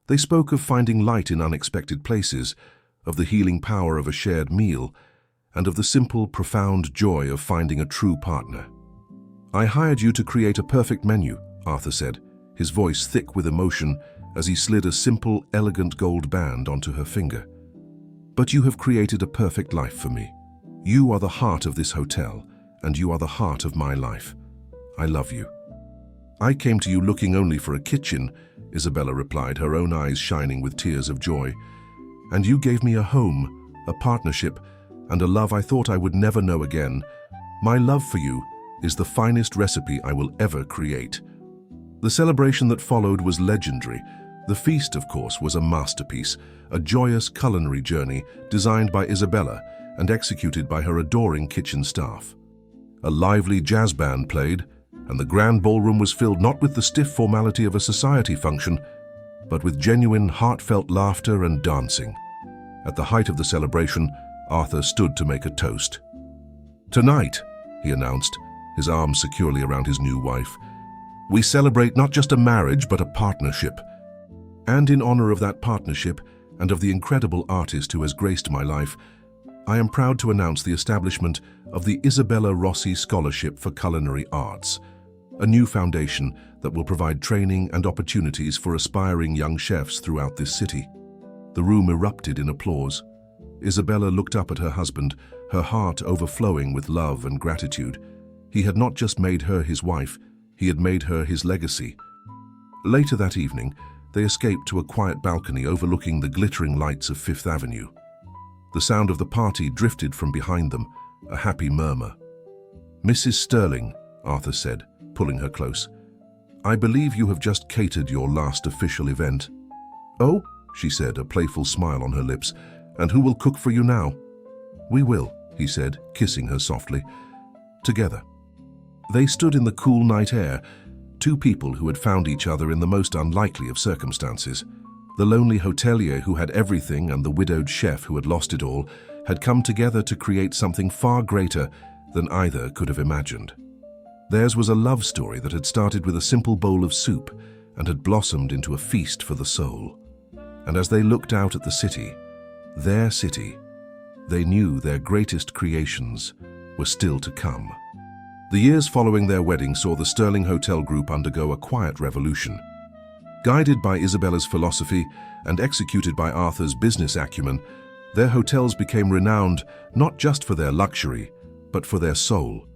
They spoke of finding light in unexpected places, of the healing power of a shared meal, and of the simple, profound joy of finding a true partner. "I hired you to create a perfect menu," Arthur said, his voice thick with emotion as he slid a simple, elegant gold band onto her finger. "But you have created a perfect life for me. You are the heart of this hotel, and you are the heart of my life. I love you." "I came to you looking only for a kitchen," Isabella replied, her own eyes shining with tears of joy. "And you gave me a home, a partnership, and a love I thought I would never know again. My love for you is the finest recipe I will ever create." The celebration that followed was legendary. The feast, of course, was a masterpiece, a joyous culinary journey designed by Isabella and executed by her adoring kitchen staff. A lively jazz band played, and the grand ballroom was filled not with the stiff formality of a society function, but with genuine, heartfelt laughter and dancing. At the height of the celebration, Arthur stood to make a toast. "Tonight," he announced, his arms securely around his new wife, "we celebrate not just a marriage, but a partnership. And in honor of that partnership and of the incredible artist who has graced my life, I am proud to announce the establishment of the Isabella Rossi Scholarship for Culinary Arts, a new foundation that will provide training and opportunities for aspiring young chefs throughout this city." The room erupted in applause. Isabella looked up at her husband, her heart overflowing with love and gratitude. He had not just made her his wife, he had made her his legacy. Later that evening, they escaped to a quiet balcony overlooking the glittering lights of Fifth Avenue. The sound of the party drifted from behind them, a happy murmur. "Mrs. Sterling," Arthur said, pulling her close, "I believe you have just catered your last official event." "Oh," she said, a playful smile on her lips, "and who will cook for you now?" "We will," he said, kissing her softly. "Together." They stood in the cool night air, two people who had found each other in the most unlikely of circumstances. The lonely hotelier who had everything and the widowed chef who had lost it all had come together to create something far greater than either could have imagined. Theirs was a love story that had started with a simple bowl of soup and had blossomed into a feast for the soul. And as they looked out at the city, their city, they knew their greatest creations were still to come. The years following their wedding saw the Sterling Hotel Group undergo a quiet revolution. Guided by Isabella's philosophy and executed by Arthur's business acumen, their hotels became renowned not just for their luxury, but for their soul.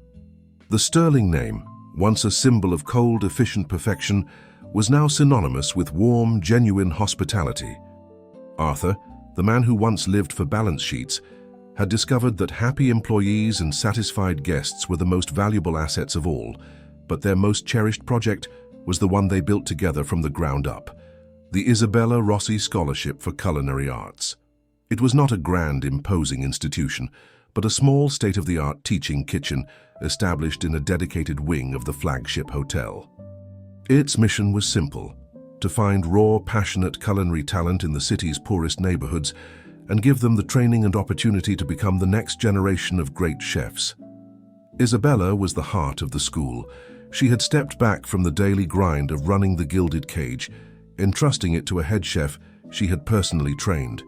The Sterling name, once a symbol of cold, efficient perfection, was now synonymous with warm, genuine hospitality. Arthur, the man who once lived for balance sheets, had discovered that happy employees and satisfied guests were the most valuable assets of all, but their most cherished project was the one they built together from the ground up, the Isabella Rossi Scholarship for Culinary Arts. It was not a grand, imposing institution, but a small, state-of-the-art teaching kitchen established in a dedicated wing of the flagship hotel. Its mission was simple: to find raw, passionate culinary talent in the city's poorest neighborhoods and give them the training and opportunity to become the next generation of great chefs. Isabella was the heart of the school. She had stepped back from the daily grind of running the Gilded Cage, entrusting it to a head chef she had personally trained.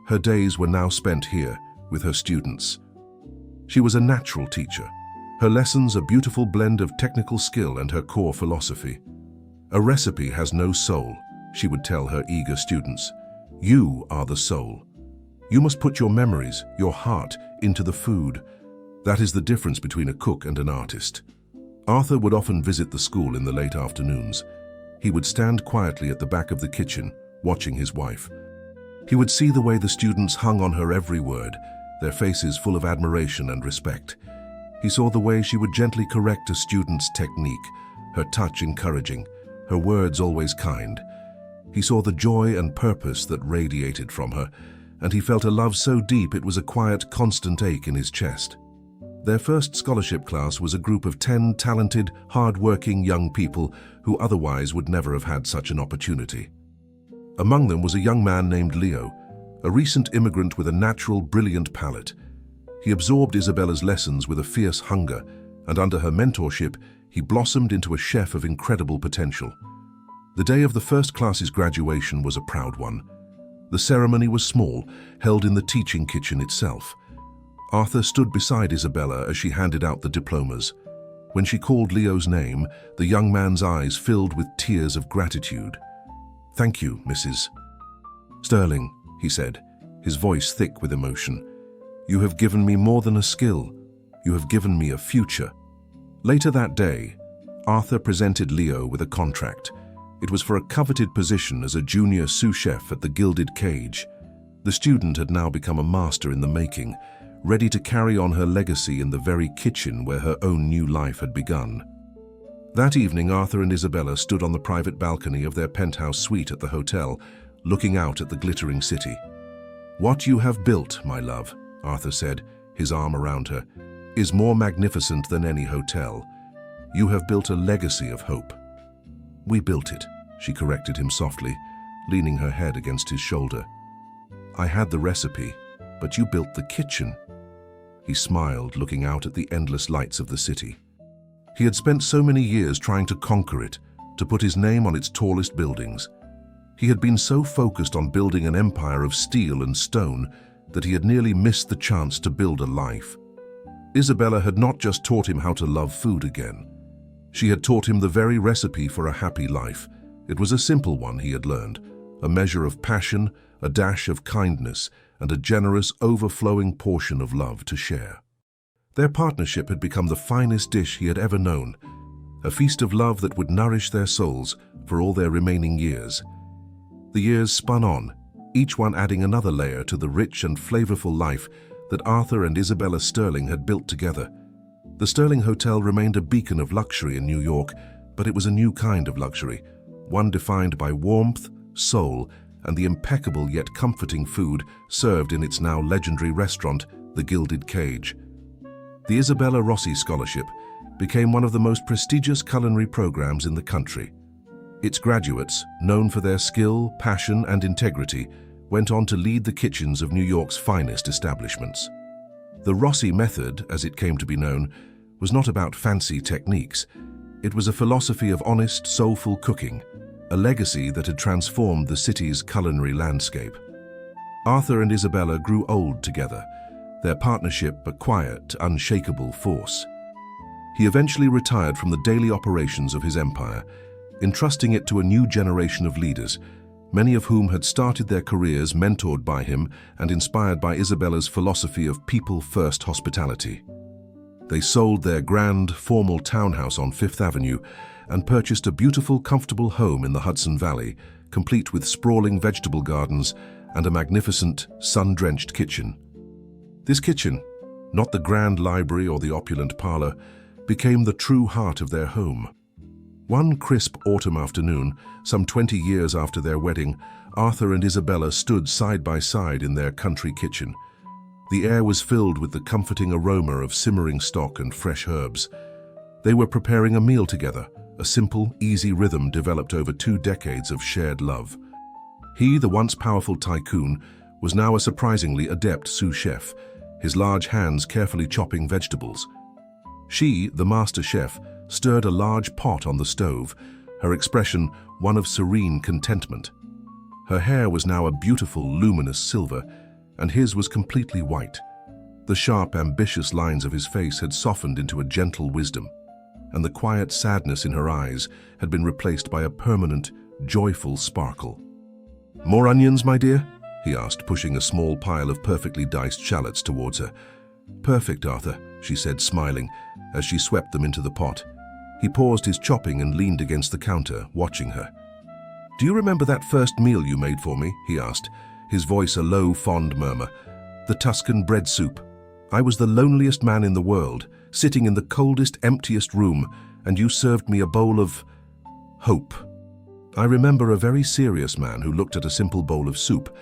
Her days were now spent here with her students. She was a natural teacher, her lessons a beautiful blend of technical skill and her core philosophy. "A recipe has no soul," she would tell her eager students. "You are the soul. You must put your memories, your heart, into the food. That is the difference between a cook and an artist." Arthur would often visit the school in the late afternoons. He would stand quietly at the back of the kitchen, watching his wife. He would see the way the students hung on her every word, their faces full of admiration and respect. He saw the way she would gently correct a student's technique, her touch encouraging, her words always kind. He saw the joy and purpose that radiated from her, and he felt a love so deep it was a quiet, constant ache in his chest. Their first scholarship class was a group of 10 talented, hard-working young people who otherwise would never have had such an opportunity. Among them was a young man named Leo, a recent immigrant with a natural, brilliant palate. He absorbed Isabella's lessons with a fierce hunger, and under her mentorship, he blossomed into a chef of incredible potential. The day of the first class's graduation was a proud one. The ceremony was small, held in the teaching kitchen itself. Arthur stood beside Isabella as she handed out the diplomas. When she called Leo's name, the young man's eyes filled with tears of gratitude. "Thank you, Mrs. Sterling," he said, his voice thick with emotion. "You have given me more than a skill. You have given me a future." Later that day, Arthur presented Leo with a contract. It was for a coveted position as a junior sous chef at the Gilded Cage. The student had now become a master in the making, ready to carry on her legacy in the very kitchen where her own new life had begun. That evening, Arthur and Isabella stood on the private balcony of their penthouse suite at the hotel, looking out at the glittering city. "What you have built, my love," Arthur said, his arm around her, "is more magnificent than any hotel. You have built a legacy of hope." "We built it," she corrected him softly, leaning her head against his shoulder. "I had the recipe, but you built the kitchen." He smiled, looking out at the endless lights of the city. He had spent so many years trying to conquer it, to put his name on its tallest buildings. He had been so focused on building an empire of steel and stone that he had nearly missed the chance to build a life. Isabella had not just taught him how to love food again. She had taught him the very recipe for a happy life. It was a simple one, he had learned, a measure of passion, a dash of kindness, and a generous, overflowing portion of love to share. Their partnership had become the finest dish he had ever known, a feast of love that would nourish their souls for all their remaining years. The years spun on, each one adding another layer to the rich and flavorful life that Arthur and Isabella Sterling had built together. The Sterling Hotel remained a beacon of luxury in New York, but it was a new kind of luxury, one defined by warmth, soul, and the impeccable yet comforting food served in its now legendary restaurant, the Gilded Cage. The Isabella Rossi Scholarship became one of the most prestigious culinary programs in the country. Its graduates, known for their skill, passion, and integrity, went on to lead the kitchens of New York's finest establishments. The Rossi method, as it came to be known, was not about fancy techniques. It was a philosophy of honest, soulful cooking, a legacy that had transformed the city's culinary landscape. Arthur and Isabella grew old together, their partnership a quiet, unshakable force. He eventually retired from the daily operations of his empire, entrusting it to a new generation of leaders, many of whom had started their careers mentored by him and inspired by Isabella's philosophy of people-first hospitality. They sold their grand, formal townhouse on Fifth Avenue and purchased a beautiful, comfortable home in the Hudson Valley, complete with sprawling vegetable gardens and a magnificent, sun-drenched kitchen. This kitchen, not the grand library or the opulent parlor, became the true heart of their home. One crisp autumn afternoon, some 20 years after their wedding, Arthur and Isabella stood side by side in their country kitchen. The air was filled with the comforting aroma of simmering stock and fresh herbs. They were preparing a meal together, a simple, easy rhythm developed over 2 decades of shared love. He, the once powerful tycoon, was now a surprisingly adept sous chef, his large hands carefully chopping vegetables. She, the master chef, stirred a large pot on the stove, her expression one of serene contentment. Her hair was now a beautiful, luminous silver, and his was completely white. The sharp, ambitious lines of his face had softened into a gentle wisdom, and the quiet sadness in her eyes had been replaced by a permanent, joyful sparkle. "More onions, my dear?" he asked, pushing a small pile of perfectly diced shallots towards her. "Perfect, Arthur," she said, smiling, as she swept them into the pot. He paused his chopping and leaned against the counter, watching her. "Do you remember that first meal you made for me?" he asked, his voice a low, fond murmur. "The Tuscan bread soup. I was the loneliest man in the world, sitting in the coldest, emptiest room, and you served me a bowl of hope. I remember a very serious man who looked at a simple bowl of soup,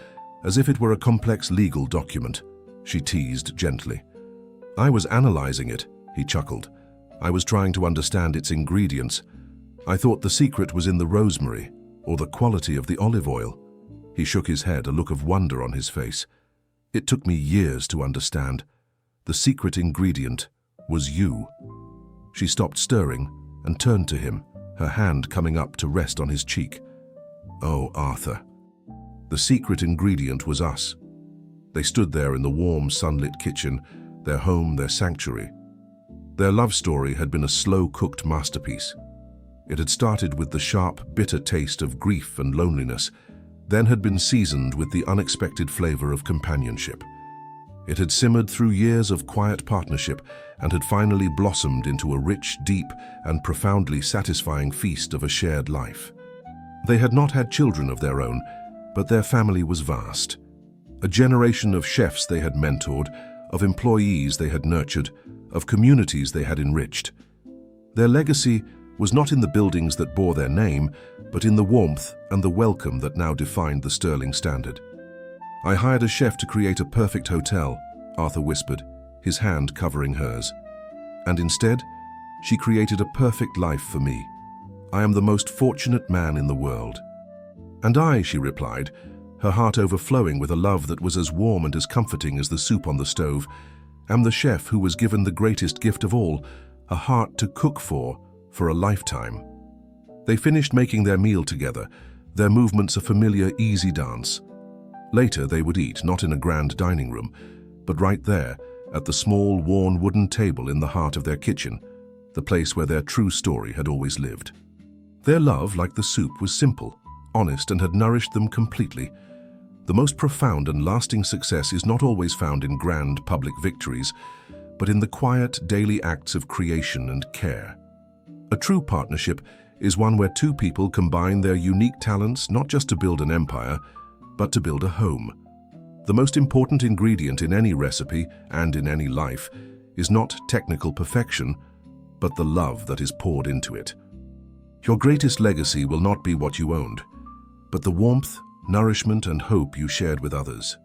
as if it were a complex legal document," she teased gently. "I was analyzing it," he chuckled. "I was trying to understand its ingredients. I thought the secret was in the rosemary, or the quality of the olive oil." He shook his head, a look of wonder on his face. "It took me years to understand. The secret ingredient was you." She stopped stirring and turned to him, her hand coming up to rest on his cheek. "Oh, Arthur. The secret ingredient was us." They stood there in the warm, sunlit kitchen, their home, their sanctuary. Their love story had been a slow-cooked masterpiece. It had started with the sharp, bitter taste of grief and loneliness, then had been seasoned with the unexpected flavor of companionship. It had simmered through years of quiet partnership and had finally blossomed into a rich, deep, and profoundly satisfying feast of a shared life. They had not had children of their own, but their family was vast. A generation of chefs they had mentored, of employees they had nurtured, of communities they had enriched. Their legacy was not in the buildings that bore their name, but in the warmth and the welcome that now defined the Sterling standard. "I hired a chef to create a perfect hotel," Arthur whispered, his hand covering hers. "And instead, she created a perfect life for me. I am the most fortunate man in the world." "And I," she replied, her heart overflowing with a love that was as warm and as comforting as the soup on the stove, "am the chef who was given the greatest gift of all, a heart to cook for a lifetime." They finished making their meal together, their movements a familiar, easy dance. Later they would eat, not in a grand dining room, but right there, at the small, worn wooden table in the heart of their kitchen, the place where their true story had always lived. Their love, like the soup, was simple, honest, and had nourished them completely. The most profound and lasting success is not always found in grand public victories, but in the quiet, daily acts of creation and care. A true partnership is one where two people combine their unique talents not just to build an empire, but to build a home. The most important ingredient in any recipe and in any life is not technical perfection, but the love that is poured into it. Your greatest legacy will not be what you owned, but the warmth, nourishment, and hope you shared with others.